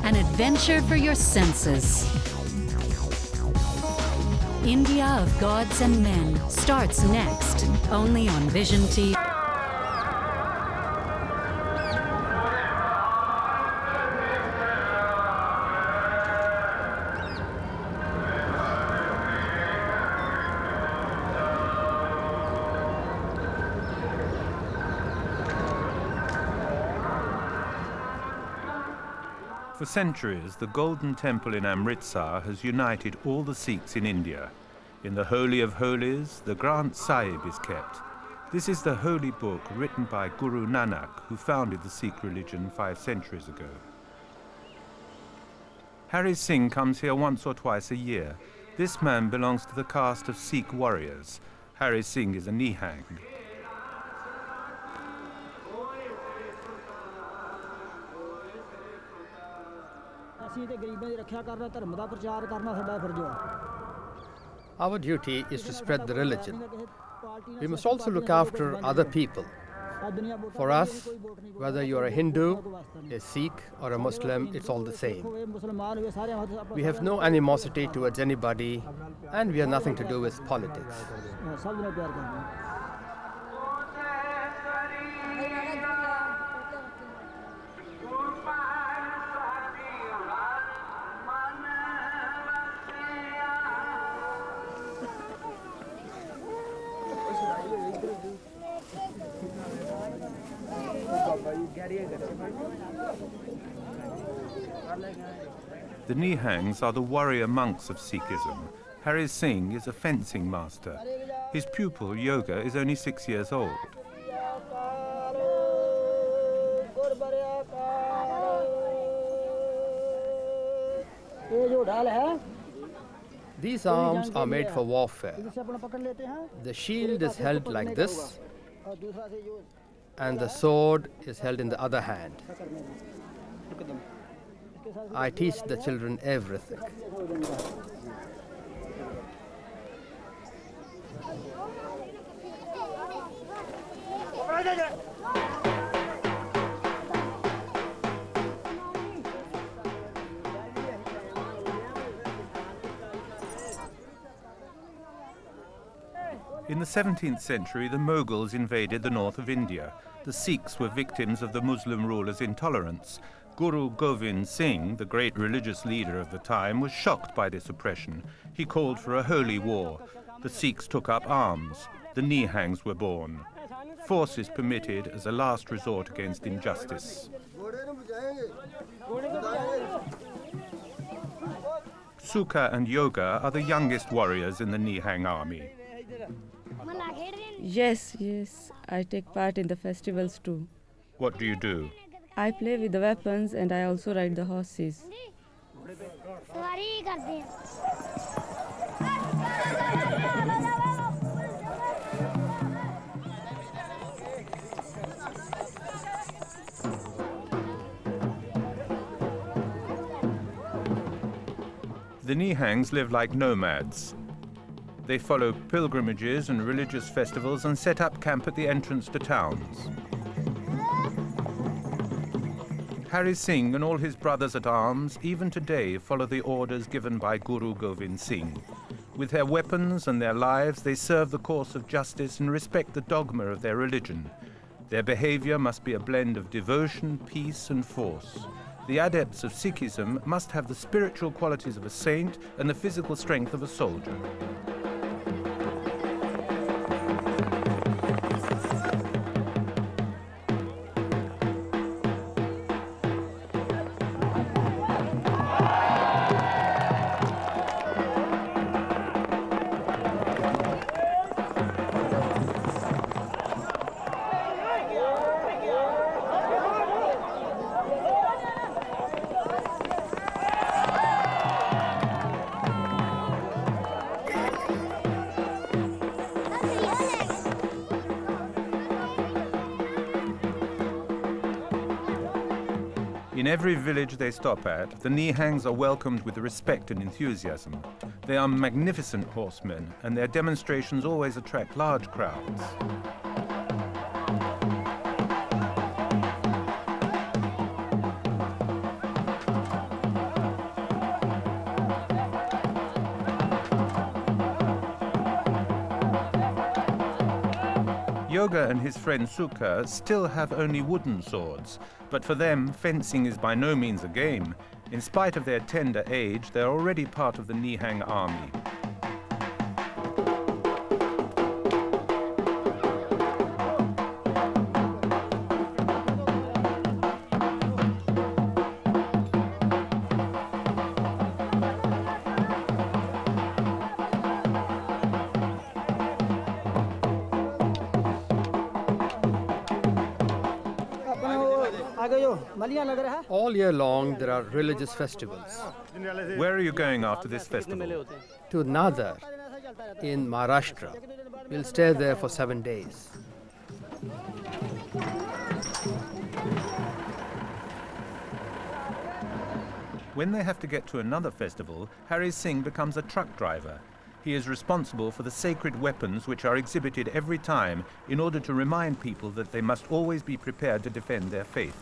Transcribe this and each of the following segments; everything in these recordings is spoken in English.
An adventure for your senses. India of Gods and Men starts next, only on Vision TV. For centuries, the Golden Temple in Amritsar has united all the Sikhs in India. In the Holy of Holies, the Granth Sahib is kept. This is the holy book written by Guru Nanak, who founded the Sikh religion 5 centuries ago. Hari Singh comes here once or twice a year. This man belongs to the caste of Sikh warriors. Hari Singh is a Nihang. Our duty is to spread the religion. We must also look after other people. For us, whether you are a Hindu, a Sikh or a Muslim, it's all the same. We have no animosity towards anybody, and we have nothing to do with politics. The Nihangs are the warrior monks of Sikhism. Hari Singh is a fencing master. His pupil, Yoga, is only 6 years old. These arms are made for warfare. The shield is held like this, and the sword is held in the other hand. I teach the children everything. In the 17th century, the Mughals invaded the north of India. The Sikhs were victims of the Muslim rulers' intolerance. Guru Govind Singh, the great religious leader of the time, was shocked by this oppression. He called for a holy war. The Sikhs took up arms. The Nihangs were born. Force is permitted as a last resort against injustice. Sukha and Yoga are the youngest warriors in the Nihang army. Yes, I take part in the festivals too. What do you do? I play with the weapons and I also ride the horses. The Nihangs live like nomads. They follow pilgrimages and religious festivals and set up camp at the entrance to towns. Hari Singh and all his brothers at arms, even today, follow the orders given by Guru Govind Singh. With their weapons and their lives, they serve the cause of justice and respect the dogma of their religion. Their behavior must be a blend of devotion, peace, and force. The adepts of Sikhism must have the spiritual qualities of a saint and the physical strength of a soldier. In every village they stop at, the Nihangs are welcomed with respect and enthusiasm. They are magnificent horsemen, and their demonstrations always attract large crowds. Yoga and his friend Sukha still have only wooden swords, but for them, fencing is by no means a game. In spite of their tender age, they're already part of the Nihang army. All year long, there are religious festivals. Where are you going after this festival? To Nadar in Maharashtra. We'll stay there for 7 days. When they have to get to another festival, Hari Singh becomes a truck driver. He is responsible for the sacred weapons which are exhibited every time in order to remind people that they must always be prepared to defend their faith.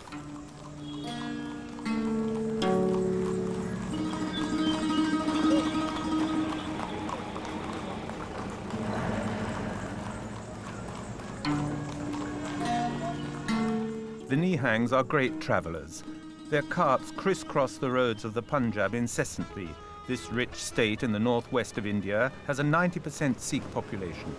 The Nihangs are great travellers. Their carts crisscross the roads of the Punjab incessantly. This rich state in the northwest of India has a 90% Sikh population.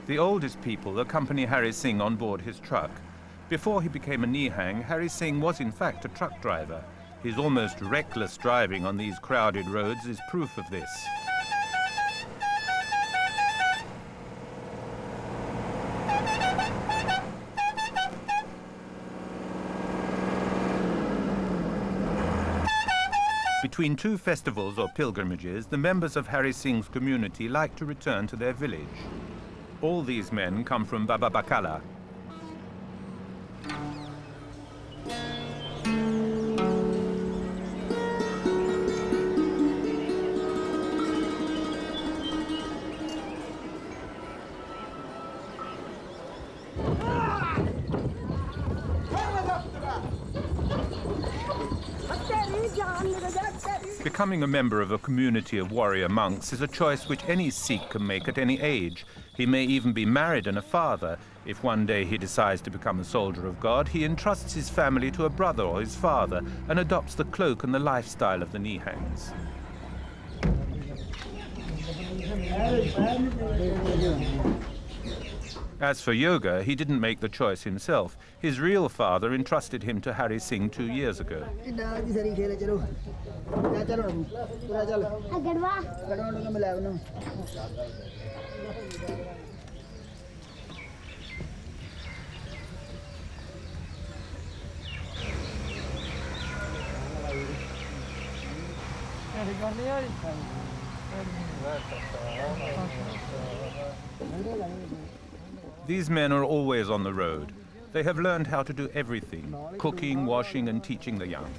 The oldest people accompany Hari Singh on board his truck. Before he became a Nihang, Hari Singh was in fact a truck driver. His almost reckless driving on these crowded roads is proof of this. Between two festivals or pilgrimages, the members of Hari Singh's community like to return to their village. All these men come from Baba Bakala. Becoming a member of a community of warrior monks is a choice which any Sikh can make at any age. He may even be married and a father. If one day he decides to become a soldier of God, he entrusts his family to a brother or his father and adopts the cloak and the lifestyle of the Nihangs. As for yoga, he didn't make the choice himself. His real father entrusted him to Hari Singh 2 years ago. These men are always on the road. They have learned how to do everything, cooking, washing, and teaching the young.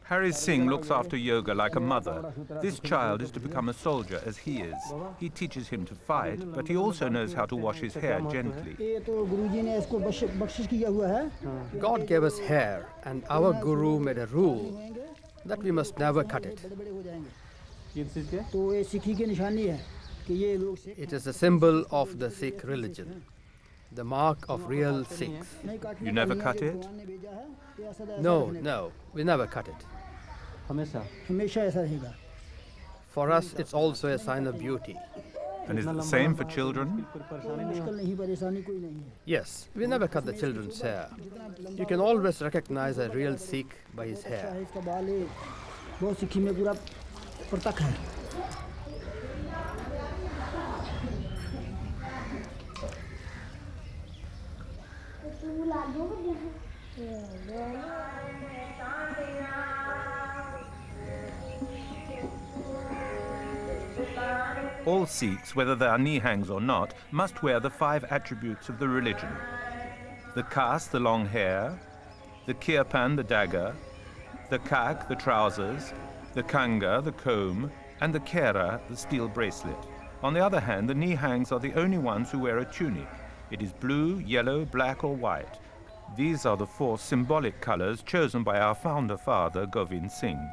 Hari Singh looks after yoga like a mother. This child is to become a soldier as he is. He teaches him to fight, but he also knows how to wash his hair gently. God gave us hair, and our Guru made a rule that we must never cut it. It is a symbol of the Sikh religion, the mark of real Sikhs. You never cut it? No, we never cut it. For us, it's also a sign of beauty. And is it the same for children? Yes, we never cut the children's hair. You can always recognize a real Sikh by his hair. All Sikhs, whether they are Nihangs or not, must wear the 5 attributes of the religion. The kas, the long hair, the kirpan, the dagger, the kak, the trousers, the kanga, the comb, and the kera, the steel bracelet. On the other hand, the Nihangs are the only ones who wear a tunic. It is blue, yellow, black or white. These are the 4 symbolic colors chosen by our founder father, Govind Singh.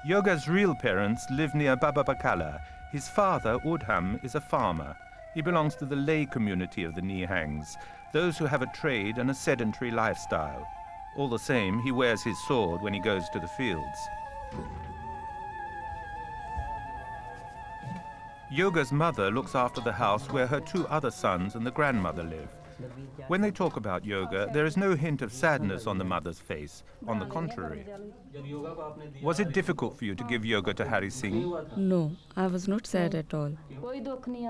Yoga's real parents live near Baba Bakala. His father, Udham, is a farmer. He belongs to the lay community of the Nihangs, those who have a trade and a sedentary lifestyle. All the same, he wears his sword when he goes to the fields. Yoga's mother looks after the house where her 2 other sons and the grandmother live. When they talk about yoga, there is no hint of sadness on the mother's face. On the contrary. Was it difficult for you to give yoga to Hari Singh? No, I was not sad at all.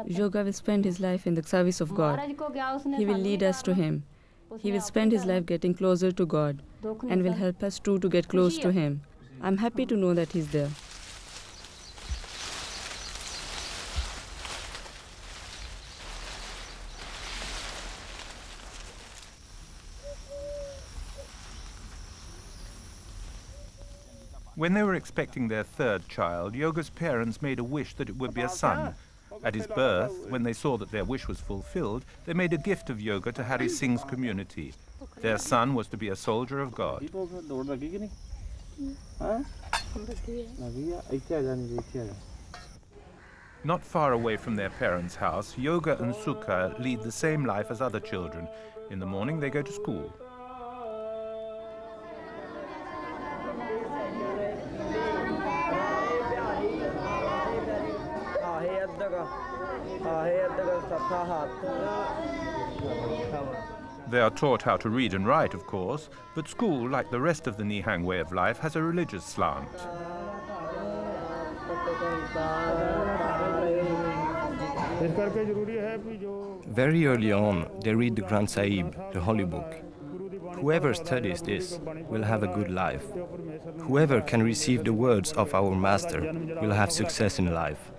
Yoga will spend his life in the service of God. He will lead us to Him. He will spend his life getting closer to God and will help us too to get close to Him. I'm happy to know that He's there. When they were expecting their 3rd child, Yoga's parents made a wish that it would be a son. At his birth, when they saw that their wish was fulfilled, they made a gift of yoga to Hari Singh's community. Their son was to be a soldier of God. Not far away from their parents' house, Yoga and Sukha lead the same life as other children. In the morning, they go to school. They are taught how to read and write, of course, but school, like the rest of the Nihang way of life, has a religious slant. Very early on, they read the Granth Sahib, the Holy Book. Whoever studies this will have a good life. Whoever can receive the words of our Master will have success in life.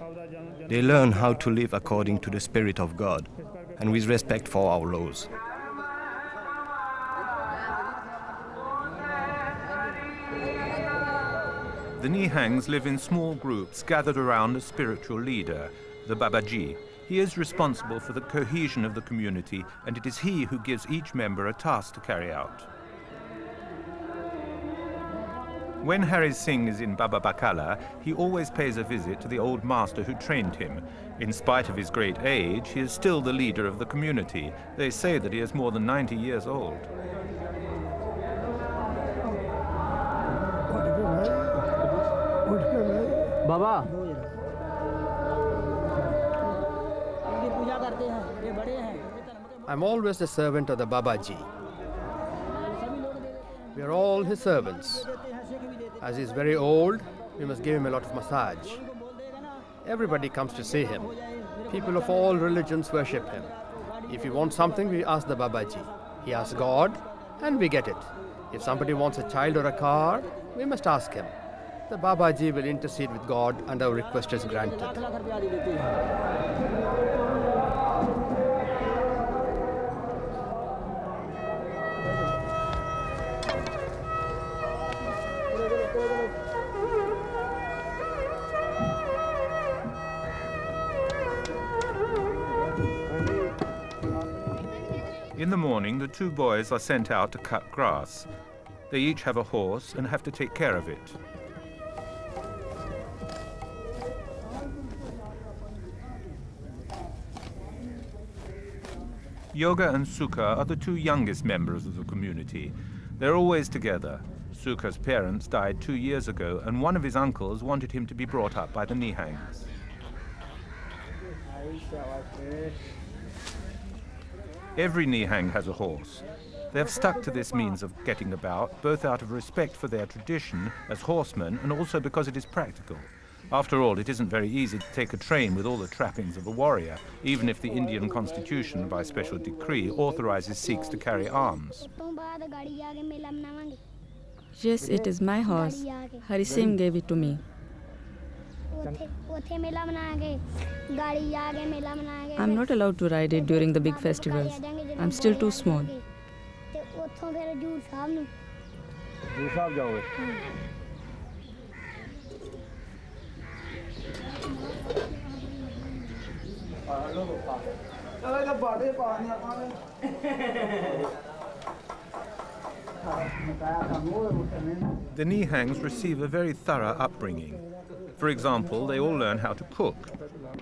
They learn how to live according to the Spirit of God and with respect for our laws. The Nihangs live in small groups gathered around a spiritual leader, the Babaji. He is responsible for the cohesion of the community, and it is he who gives each member a task to carry out. When Hari Singh is in Baba Bakala, he always pays a visit to the old master who trained him. In spite of his great age, he is still the leader of the community. They say that he is more than 90 years old. Baba. I'm always the servant of the Babaji. We are all his servants. As he's very old, we must give him a lot of massage. Everybody comes to see him. People of all religions worship him. If we want something, we ask the Babaji. He asks God, and we get it. If somebody wants a child or a car, we must ask him. The Babaji will intercede with God and our request is granted. In the morning, the 2 boys are sent out to cut grass. They each have a horse and have to take care of it. Yoga and Sukha are the 2 youngest members of the community. They're always together. Sukha's parents died 2 years ago, and one of his uncles wanted him to be brought up by the Nihangs. Every Nihang has a horse. They have stuck to this means of getting about, both out of respect for their tradition as horsemen and also because it is practical. After all, it isn't very easy to take a train with all the trappings of a warrior, even if the Indian constitution, by special decree, authorizes Sikhs to carry arms. Yes, it is my horse. Hari Singh gave it to me. I'm not allowed to ride it during the big festivals. I'm still too small. The Nihangs receive a very thorough upbringing. For example, they all learn how to cook.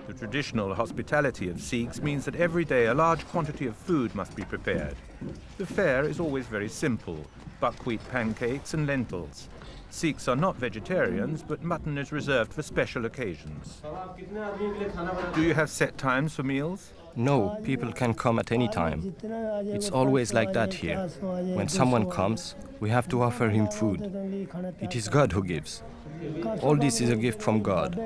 The traditional hospitality of Sikhs means that every day a large quantity of food must be prepared. The fare is always very simple: buckwheat pancakes and lentils. Sikhs are not vegetarians, but mutton is reserved for special occasions. Do you have set times for meals? No, people can come at any time. It's always like that here. When someone comes, we have to offer him food. It is God who gives. All this is a gift from God.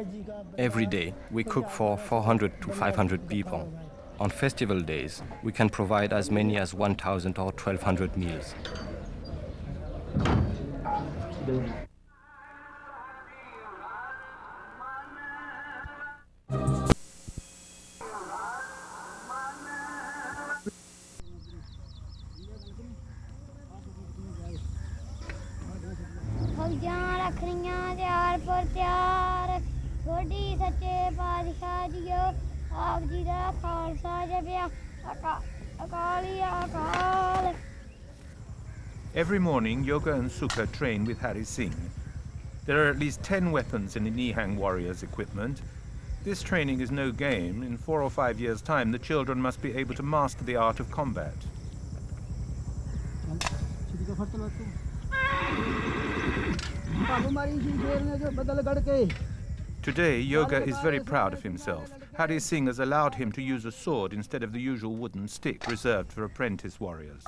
Every day, we cook for 400 to 500 people. On festival days, we can provide as many as 1,000 or 1,200 meals. Every morning, Yoga and Sukha train with Hari Singh. There are at least 10 weapons in the Nihang warriors' equipment. This training is no game. In 4 or 5 years' time, the children must be able to master the art of combat. Today, Yoga is very proud of himself. Hari Singh has allowed him to use a sword instead of the usual wooden stick reserved for apprentice warriors.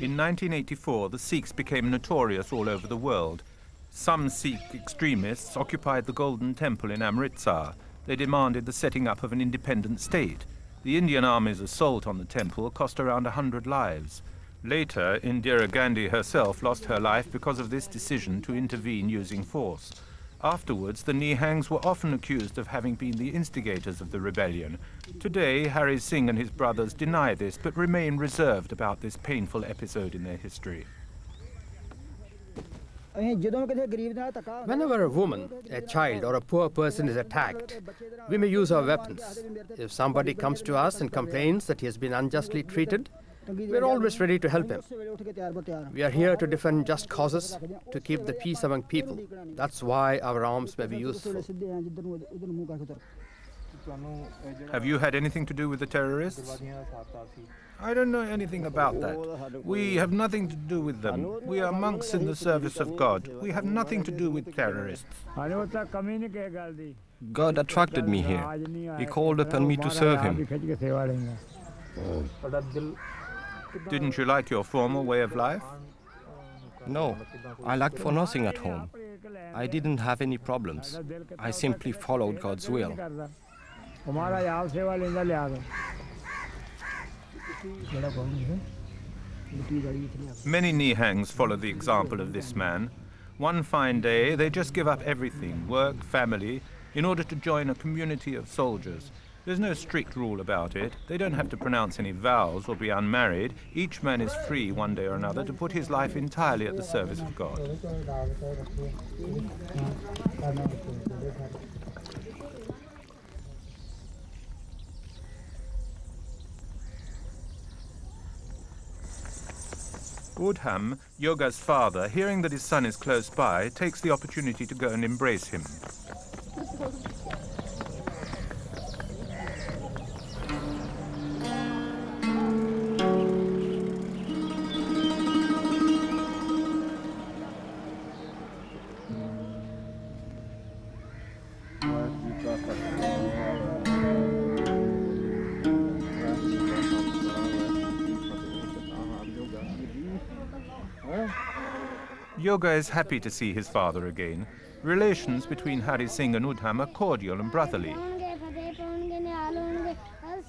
In 1984, the Sikhs became notorious all over the world. Some Sikh extremists occupied the Golden Temple in Amritsar. They demanded the setting up of an independent state. The Indian Army's assault on the temple cost around 100 lives. Later, Indira Gandhi herself lost her life because of this decision to intervene using force. Afterwards, the Nihangs were often accused of having been the instigators of the rebellion. Today, Hari Singh and his brothers deny this, but remain reserved about this painful episode in their history. Whenever a woman, a child, or a poor person is attacked, we may use our weapons. If somebody comes to us and complains that he has been unjustly treated, we're always ready to help him. We are here to defend just causes, to keep the peace among people. That's why our arms may be useful. Have you had anything to do with the terrorists? I don't know anything about that. We have nothing to do with them. We are monks in the service of God. We have nothing to do with terrorists. God attracted me here. He called upon me to serve him. Didn't you like your former way of life? No, I lacked for nothing at home. I didn't have any problems. I simply followed God's will. Many Nihangs follow the example of this man. One fine day, they just give up everything, work, family, in order to join a community of soldiers. There's no strict rule about it. They don't have to pronounce any vows or be unmarried. Each man is free one day or another to put his life entirely at the service of God. Udham, Yoga's father, hearing that his son is close by, takes the opportunity to go and embrace him. Yoga is happy to see his father again. Relations between Hari Singh and Udham are cordial and brotherly.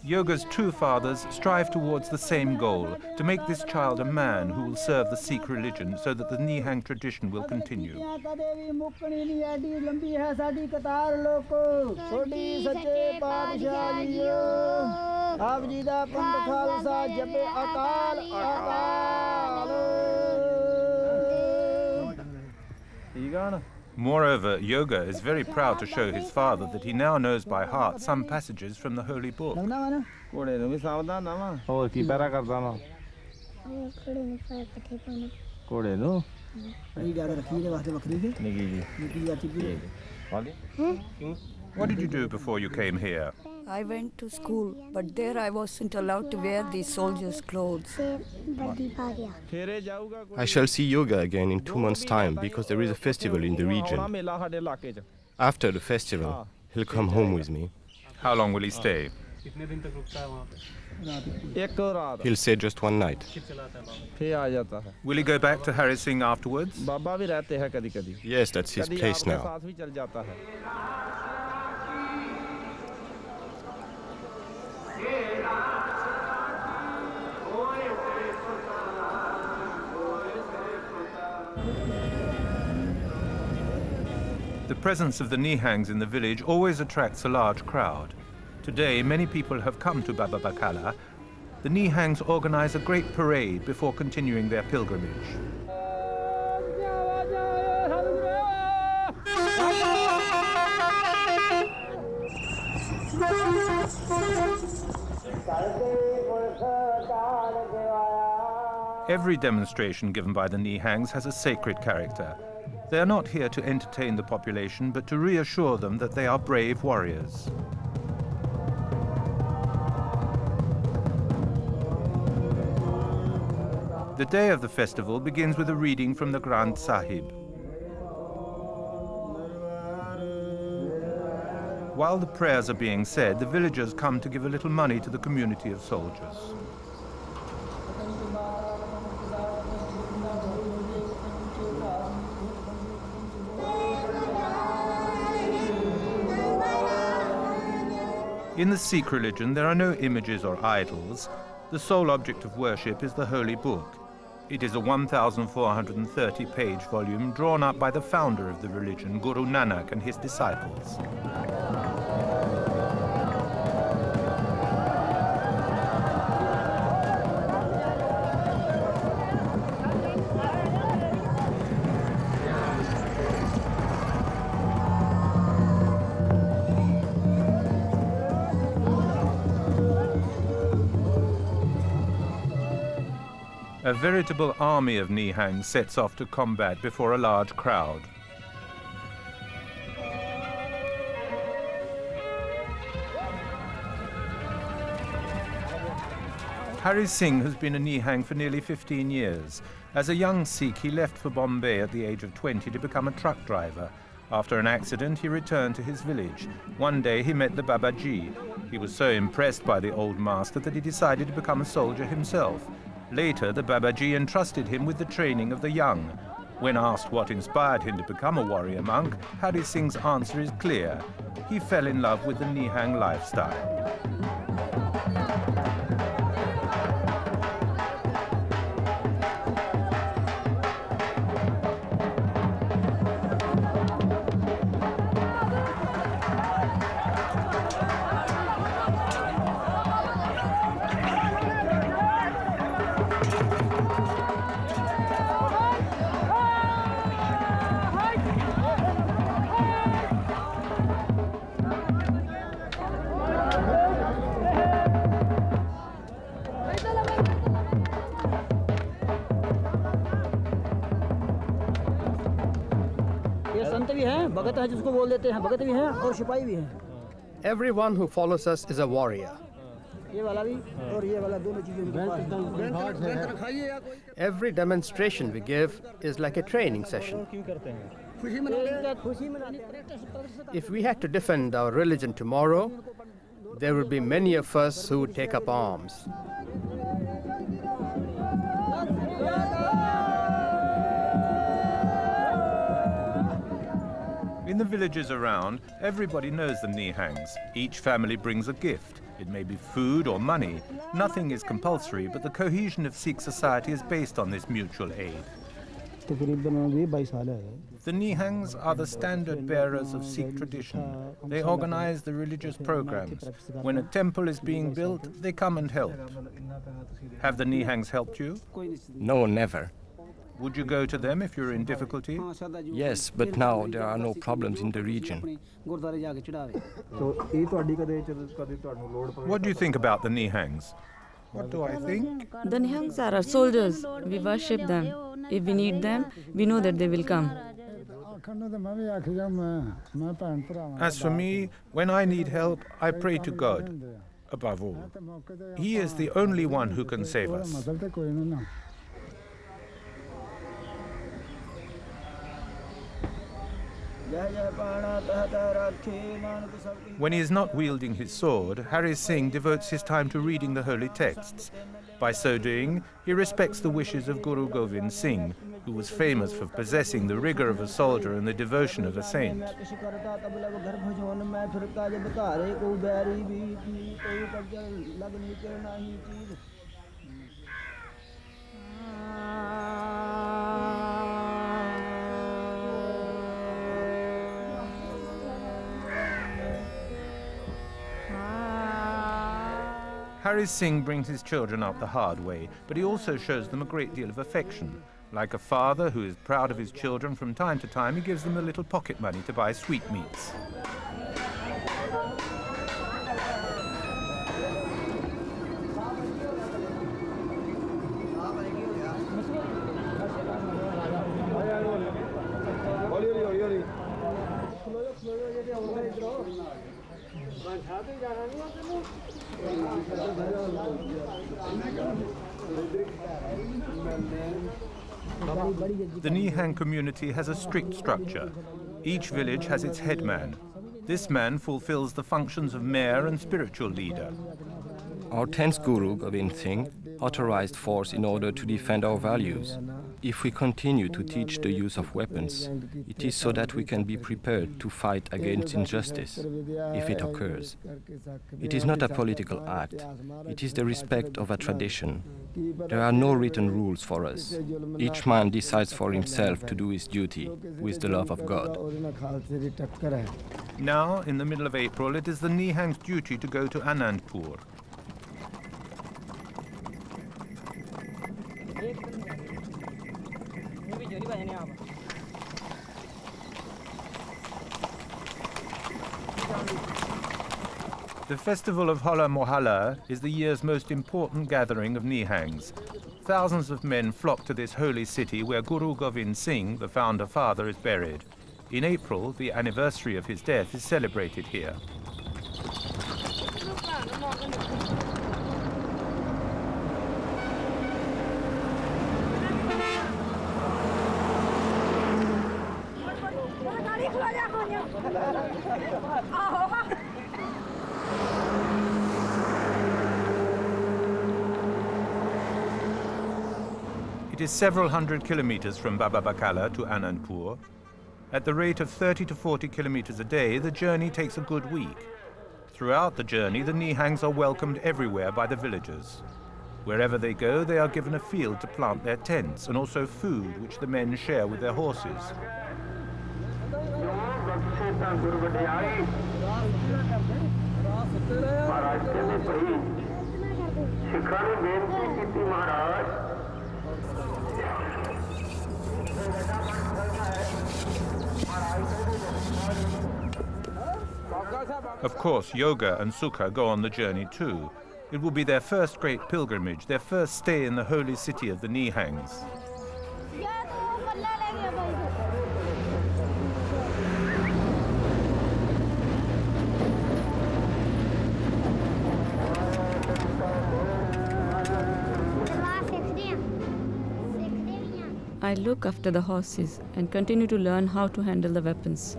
Yoga's two fathers strive towards the same goal, to make this child a man who will serve the Sikh religion so that the Nihang tradition will continue. Moreover, Yoga is very proud to show his father that he now knows by heart some passages from the holy book. What did you do before you came here? I went to school, but there I wasn't allowed to wear the soldiers' clothes. I shall see Yoga again in 2 months' time because there is a festival in the region. After the festival, he'll come home with me. How long will he stay? He'll stay just one night. Will he go back to Hari Singh afterwards? Yes, that's his place now. The presence of the Nihangs in the village always attracts a large crowd. Today, many people have come to Baba Bakala. The Nihangs organize a great parade before continuing their pilgrimage. Every demonstration given by the Nihangs has a sacred character. They are not here to entertain the population, but to reassure them that they are brave warriors. The day of the festival begins with a reading from the Granth Sahib. While the prayers are being said, the villagers come to give a little money to the community of soldiers. In the Sikh religion, there are no images or idols. The sole object of worship is the holy book. It is a 1,430-page volume drawn up by the founder of the religion, Guru Nanak, and his disciples. A veritable army of Nihang sets off to combat before a large crowd. Hari Singh has been a Nihang for nearly 15 years. As a young Sikh, he left for Bombay at the age of 20 to become a truck driver. After an accident, he returned to his village. One day, he met the Babaji. He was so impressed by the old master that he decided to become a soldier himself. Later, the Babaji entrusted him with the training of the young. When asked what inspired him to become a warrior monk, Hari Singh's answer is clear. He fell in love with the Nihang lifestyle. Everyone who follows us is a warrior. Every demonstration we give is like a training session. If we had to defend our religion tomorrow, there would be many of us who would take up arms. In the villages around, everybody knows the Nihangs. Each family brings a gift. It may be food or money. Nothing is compulsory, but the cohesion of Sikh society is based on this mutual aid. The Nihangs are the standard bearers of Sikh tradition. They organize the religious programs. When a temple is being built, they come and help. Have the Nihangs helped you? No, never. Would you go to them if you're in difficulty? Yes, but now there are no problems in the region. What do you think about the Nihangs? What do I think? The Nihangs are our soldiers. We worship them. If we need them, we know that they will come. As for me, when I need help, I pray to God, above all. He is the only one who can save us. When he is not wielding his sword, Hari Singh devotes his time to reading the holy texts. By so doing, he respects the wishes of Guru Govind Singh, who was famous for possessing the rigor of a soldier and the devotion of a saint. Hari Singh brings his children up the hard way, but he also shows them a great deal of affection. Like a father who is proud of his children, from time to time he gives them a little pocket money to buy sweetmeats. The Nihang community has a strict structure. Each village has its headman. This man fulfills the functions of mayor and spiritual leader. Our 10th Guru, Govind Singh, authorized force in order to defend our values. If we continue to teach the use of weapons, it is so that we can be prepared to fight against injustice, if it occurs. It is not a political act. It is the respect of a tradition. There are no written rules for us. Each man decides for himself to do his duty with the love of God. Now, in the middle of April, it is the Nihang's duty to go to Anandpur. The festival of Hola Mohalla is the year's most important gathering of Nihangs. Thousands of men flock to this holy city where Guru Govind Singh, the founder father, is buried. In April, the anniversary of his death is celebrated here. It is several hundred kilometers from Baba Bakala to Anandpur. At the rate of 30 to 40 kilometers a day, the journey takes a good week. Throughout the journey, the Nihangs are welcomed everywhere by the villagers. Wherever they go, they are given a field to plant their tents and also food, which the men share with their horses. Of course, Yoga and Sukha go on the journey too. It will be their first great pilgrimage, their first stay in the holy city of the Nihangs. I look after the horses and continue to learn how to handle the weapons.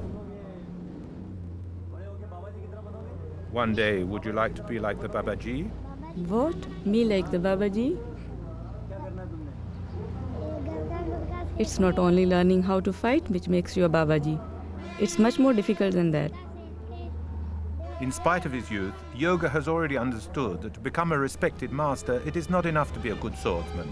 One day, would you like to be like the Babaji? What? Me like the Babaji? It's not only learning how to fight which makes you a Babaji. It's much more difficult than that. In spite of his youth, Yoga has already understood that to become a respected master, it is not enough to be a good swordsman.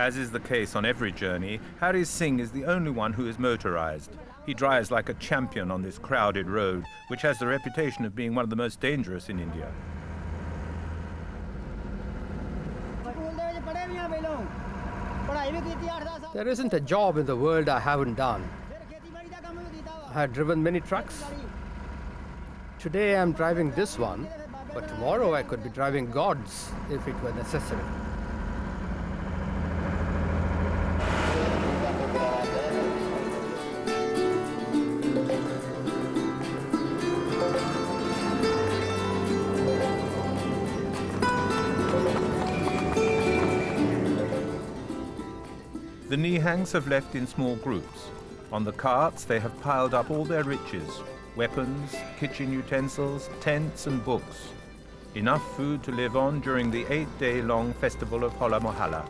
As is the case on every journey, Hari Singh is the only one who is motorized. He drives like a champion on this crowded road, which has the reputation of being one of the most dangerous in India. There isn't a job in the world I haven't done. I have driven many trucks. Today I'm driving this one, but tomorrow I could be driving gods if it were necessary. The Nihangs have left in small groups. On the carts, they have piled up all their riches: weapons, kitchen utensils, tents and books. Enough food to live on during the 8-day-long festival of Hola Mohalla.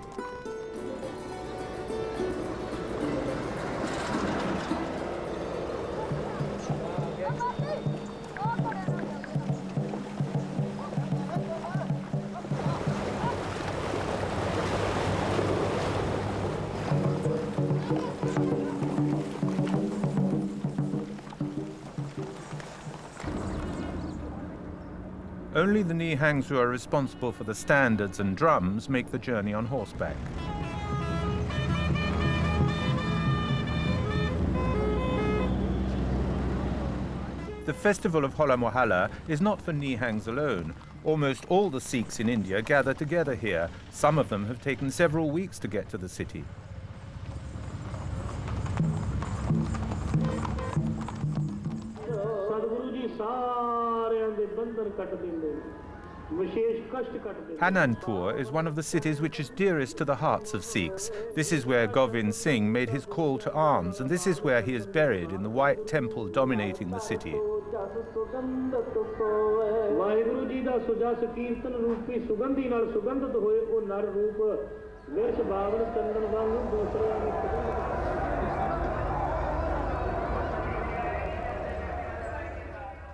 Only the Nihangs who are responsible for the standards and drums make the journey on horseback. The festival of Hola Mohalla is not for Nihangs alone. Almost all the Sikhs in India gather together here. Some of them have taken several weeks to get to the city. Anandpur is one of the cities which is dearest to the hearts of Sikhs. This is where Govind Singh made his call to arms, and this is where he is buried in the white temple dominating the city.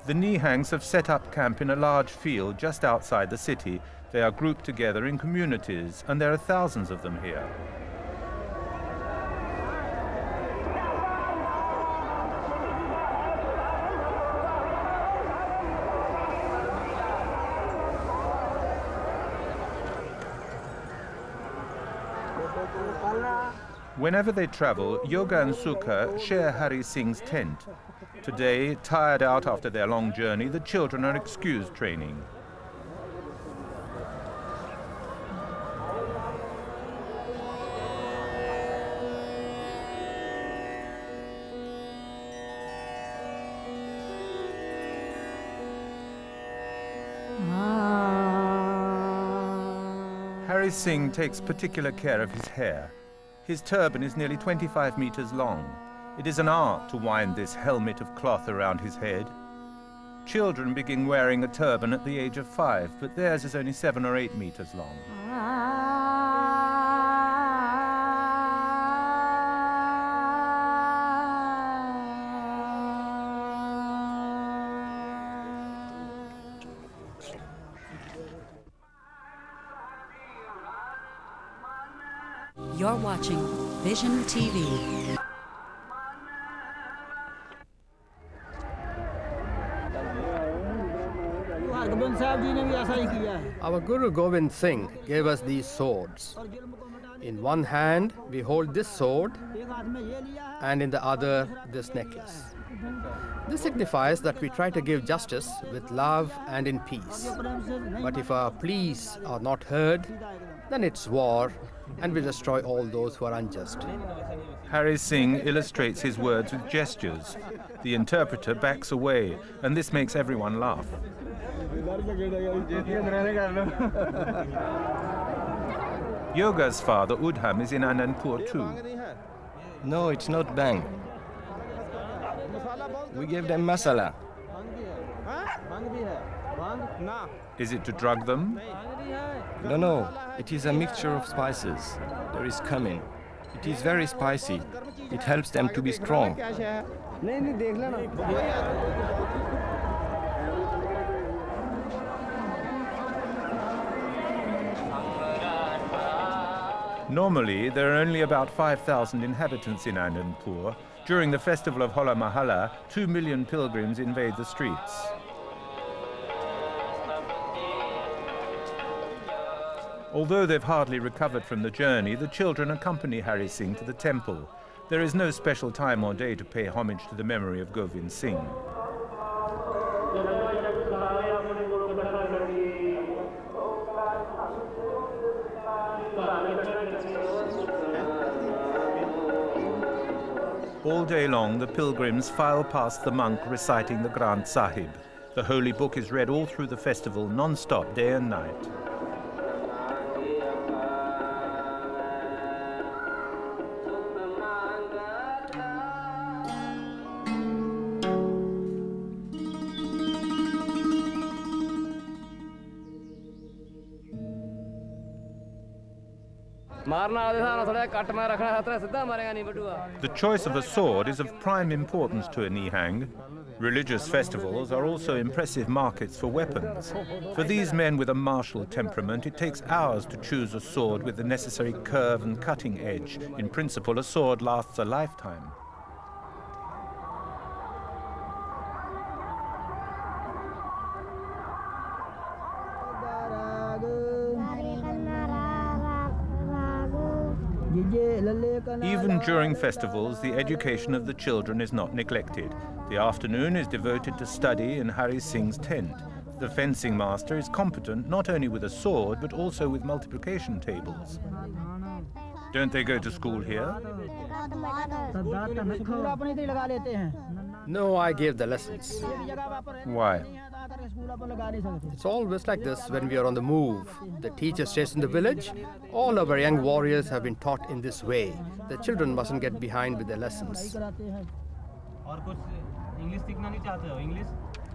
The Nihangs have set up camp in a large field just outside the city. They are grouped together in communities, and there are thousands of them here. Whenever they travel, Yoga and Sukha share Hari Singh's tent. Today, tired out after their long journey, the children are excused training. Hari Singh takes particular care of his hair. His turban is nearly 25 meters long. It is an art to wind this helmet of cloth around his head. Children begin wearing a turban at the age of 5, but theirs is only 7 or 8 meters long. You're watching Vision TV. Our Guru Govind Singh gave us these swords. In one hand, we hold this sword, and in the other, this necklace. This signifies that we try to give justice with love and in peace. But if our pleas are not heard, then it's war, and we destroy all those who are unjust. Hari Singh illustrates his words with gestures. The interpreter backs away, and this makes everyone laugh. Yoga's father, Udham, is in Anandpur too. No, it's not bang. We gave them masala. Is it to drug them? No, it is a mixture of spices. There is cumin. It is very spicy. It helps them to be strong. Normally, there are only about 5,000 inhabitants in Anandpur. During the festival of Hola Mahalla, 2 million pilgrims invade the streets. Although they've hardly recovered from the journey, the children accompany Hari Singh to the temple. There is no special time or day to pay homage to the memory of Govind Singh. All day long, the pilgrims file past the monk reciting the Granth Sahib. The holy book is read all through the festival, non-stop, day and night. The choice of a sword is of prime importance to a Nihang. Religious festivals are also impressive markets for weapons. For these men with a martial temperament, it takes hours to choose a sword with the necessary curve and cutting edge. In principle, a sword lasts a lifetime. Even during festivals, the education of the children is not neglected. The afternoon is devoted to study in Hari Singh's tent. The fencing master is competent not only with a sword, but also with multiplication tables. Don't they go to school here? No, I gave the lessons. Why? It's always like this when we are on the move. The teacher stays in the village. All our young warriors have been taught in this way. The children mustn't get behind with their lessons.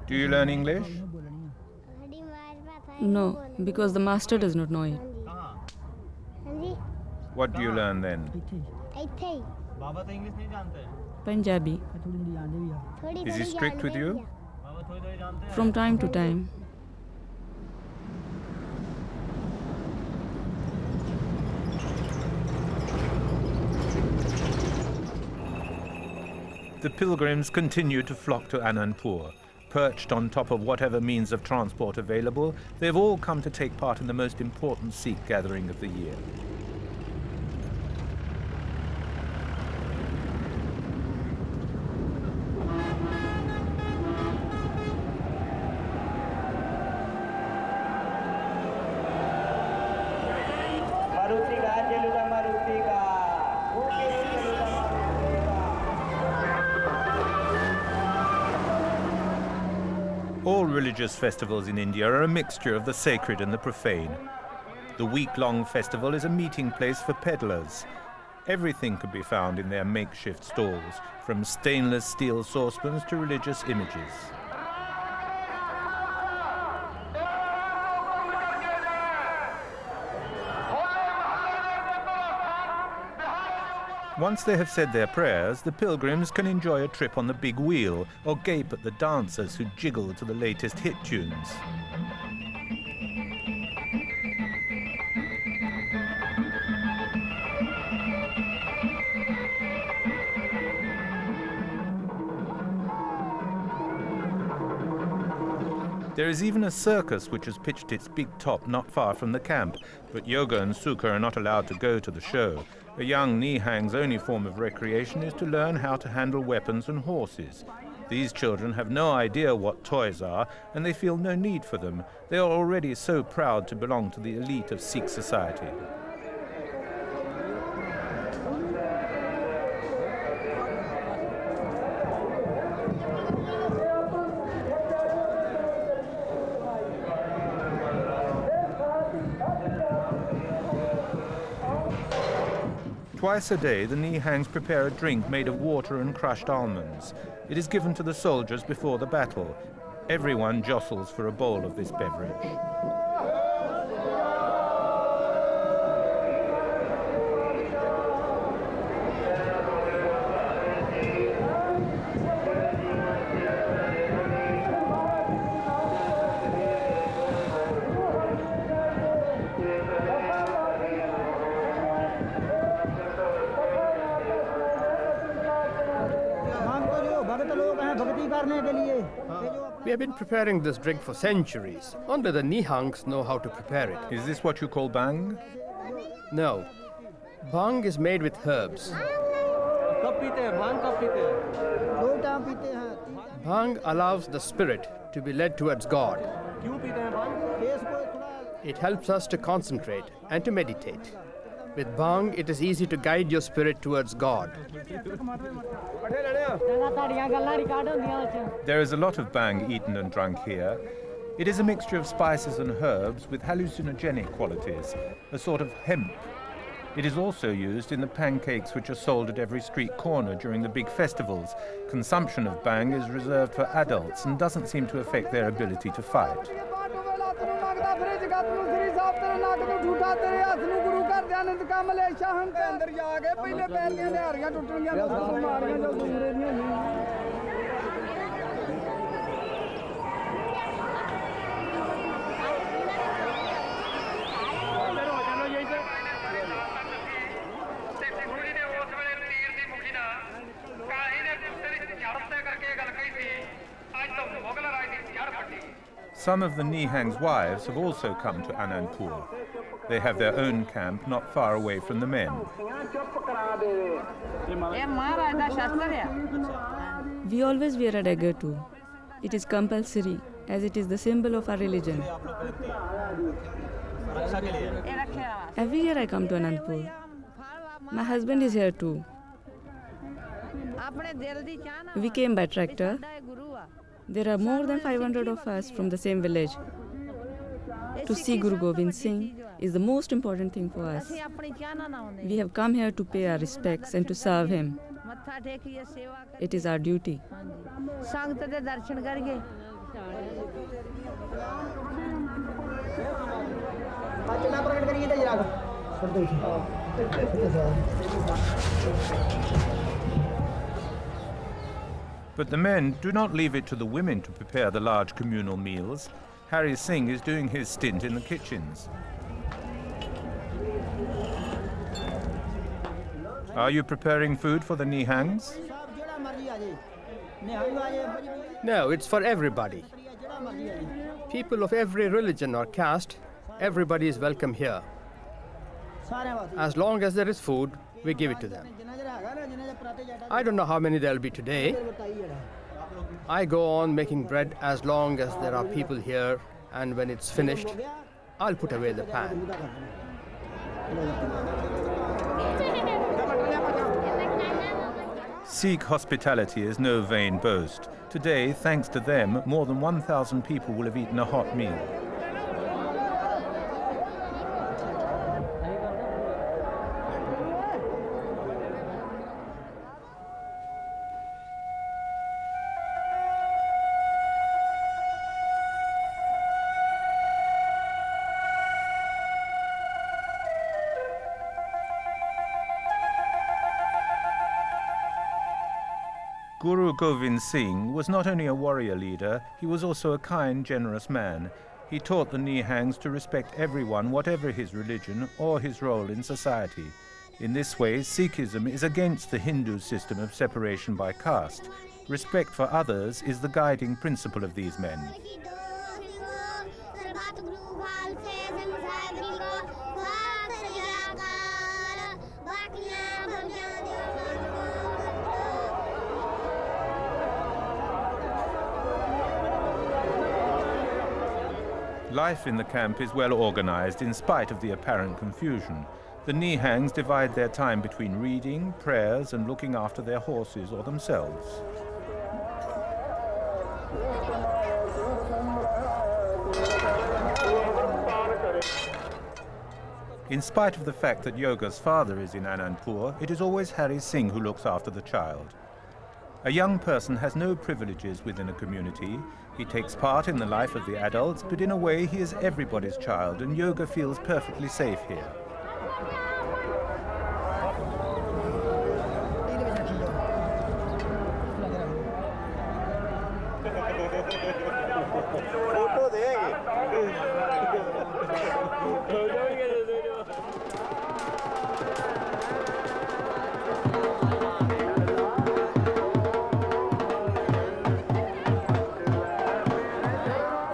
Do you learn English? No, because the master does not know it. What do you learn then? Punjabi. Is he strict with you? From time to time. The pilgrims continue to flock to Anandpur. Perched on top of whatever means of transport available, they've all come to take part in the most important Sikh gathering of the year. All religious festivals in India are a mixture of the sacred and the profane. The week-long festival is a meeting place for peddlers. Everything could be found in their makeshift stalls, from stainless steel saucepans to religious images. Once they have said their prayers, the pilgrims can enjoy a trip on the big wheel or gape at the dancers who jiggle to the latest hit tunes. There is even a circus which has pitched its big top not far from the camp, but Yoga and Sukha are not allowed to go to the show. A young Nihang's only form of recreation is to learn how to handle weapons and horses. These children have no idea what toys are, and they feel no need for them. They are already so proud to belong to the elite of Sikh society. Twice a day, the Nihangs prepare a drink made of water and crushed almonds. It is given to the soldiers before the battle. Everyone jostles for a bowl of this beverage. We have been preparing this drink for centuries. Only the Nihangs know how to prepare it. Is this what you call bang? No. Bhang is made with herbs. Bhang allows the spirit to be led towards God. It helps us to concentrate and to meditate. With Bhang, it is easy to guide your spirit towards God. There is a lot of bang eaten and drunk here. It is a mixture of spices and herbs with hallucinogenic qualities, a sort of hemp. It is also used in the pancakes which are sold at every street corner during the big festivals. Consumption of bang is reserved for adults and doesn't seem to affect their ability to fight. Some of the Nihang's wives have also come to Anandpur. They have their own camp not far away from the men. We always wear a dagger too. It is compulsory, as it is the symbol of our religion. Every year I come to Anandpur. My husband is here too. We came by tractor. There are more than 500 of us from the same village. To see Guru Gobind Singh is the most important thing for us. We have come here to pay our respects and to serve him. It is our duty. But the men do not leave it to the women to prepare the large communal meals. Harry Singh is doing his stint in the kitchens. Are you preparing food for the Nihangs? No, it's for everybody. People of every religion or caste, everybody is welcome here. As long as there is food, we give it to them. I don't know how many there will be today. I go on making bread as long as there are people here, and when it's finished, I'll put away the pan. Sikh hospitality is no vain boast. Today, thanks to them, more than 1,000 people will have eaten a hot meal. Guru Gobind Singh was not only a warrior leader, he was also a kind, generous man. He taught the Nihangs to respect everyone, whatever his religion or his role in society. In this way, Sikhism is against the Hindu system of separation by caste. Respect for others is the guiding principle of these men. Life in the camp is well organized in spite of the apparent confusion. The Nihangs divide their time between reading, prayers, and looking after their horses or themselves. In spite of the fact that Yoga's father is in Anandpur, it is always Hari Singh who looks after the child. A young person has no privileges within a community. He takes part in the life of the adults, but in a way he is everybody's child, and Yoga feels perfectly safe here.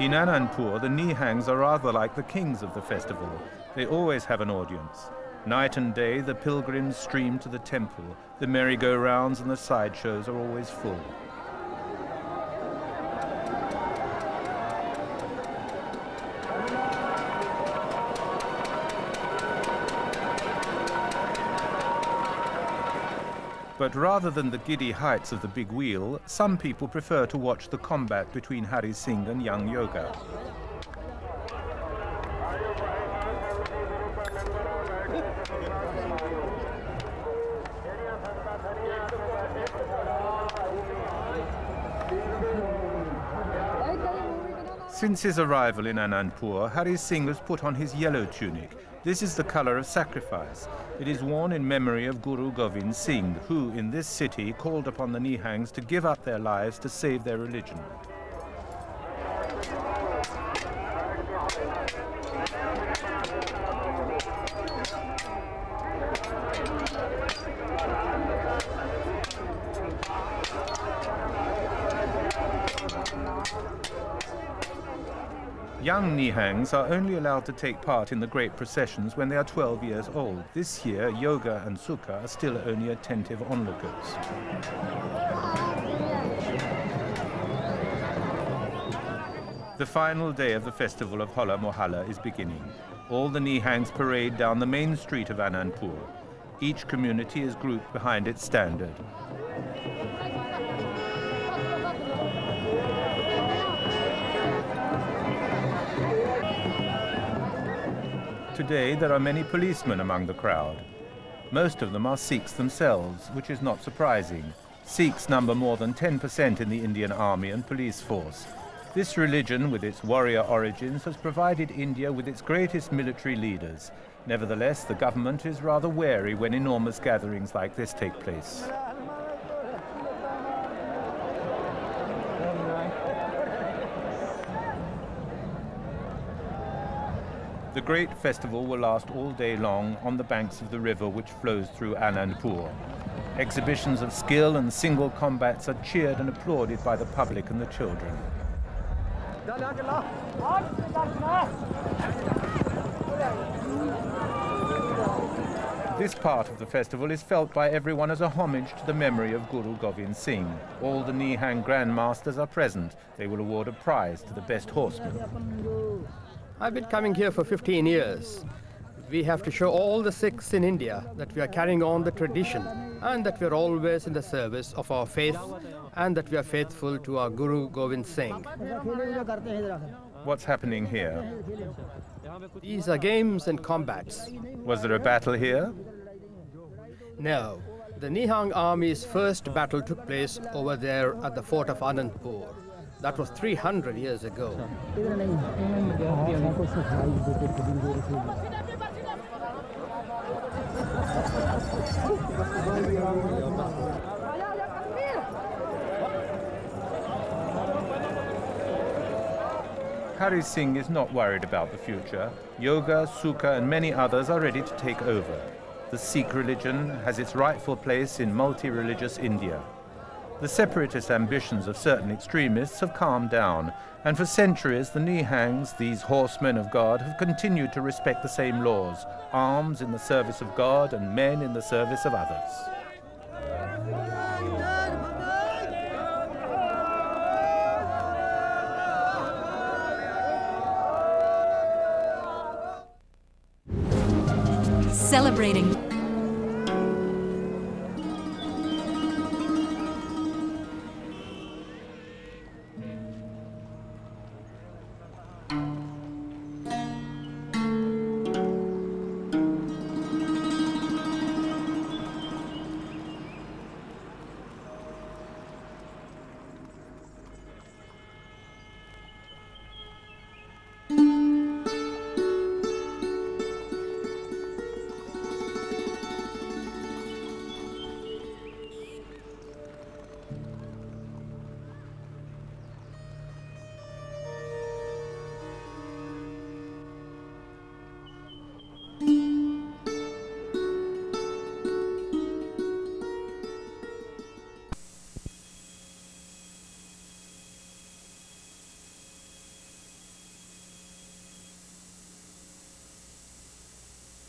In Anandpur, the Nihangs are rather like the kings of the festival. They always have an audience. Night and day, the pilgrims stream to the temple. The merry-go-rounds and the sideshows are always full. But rather than the giddy heights of the big wheel, some people prefer to watch the combat between Hari Singh and young Yoga. Since his arrival in Anandpur, Hari Singh has put on his yellow tunic. This is the color of sacrifice. It is worn in memory of Guru Govind Singh, who in this city called upon the Nihangs to give up their lives to save their religion. Young Nihangs are only allowed to take part in the great processions when they are 12 years old. This year, Yoga and Sukha are still only attentive onlookers. The final day of the festival of Hola Mohalla is beginning. All the Nihangs parade down the main street of Anandpur. Each community is grouped behind its standard. Today, there are many policemen among the crowd. Most of them are Sikhs themselves, which is not surprising. Sikhs number more than 10% in the Indian army and police force. This religion, with its warrior origins, has provided India with its greatest military leaders. Nevertheless, the government is rather wary when enormous gatherings like this take place. The great festival will last all day long on the banks of the river which flows through Anandpur. Exhibitions of skill and single combats are cheered and applauded by the public and the children. This part of the festival is felt by everyone as a homage to the memory of Guru Govind Singh. All the Nihang grandmasters are present. They will award a prize to the best horseman. I've been coming here for 15 years. We have to show all the Sikhs in India that we are carrying on the tradition and that we are always in the service of our faith and that we are faithful to our Guru Govind Singh. What's happening here? These are games and combats. Was there a battle here? No. The Nihang army's first battle took place over there at the fort of Anandpur. That was 300 years ago. Hari Singh is not worried about the future. Yoga, Sukha and many others are ready to take over. The Sikh religion has its rightful place in multi-religious India. The separatist ambitions of certain extremists have calmed down, and for centuries the Nihangs, these horsemen of God, have continued to respect the same laws, arms in the service of God and men in the service of others. celebrating.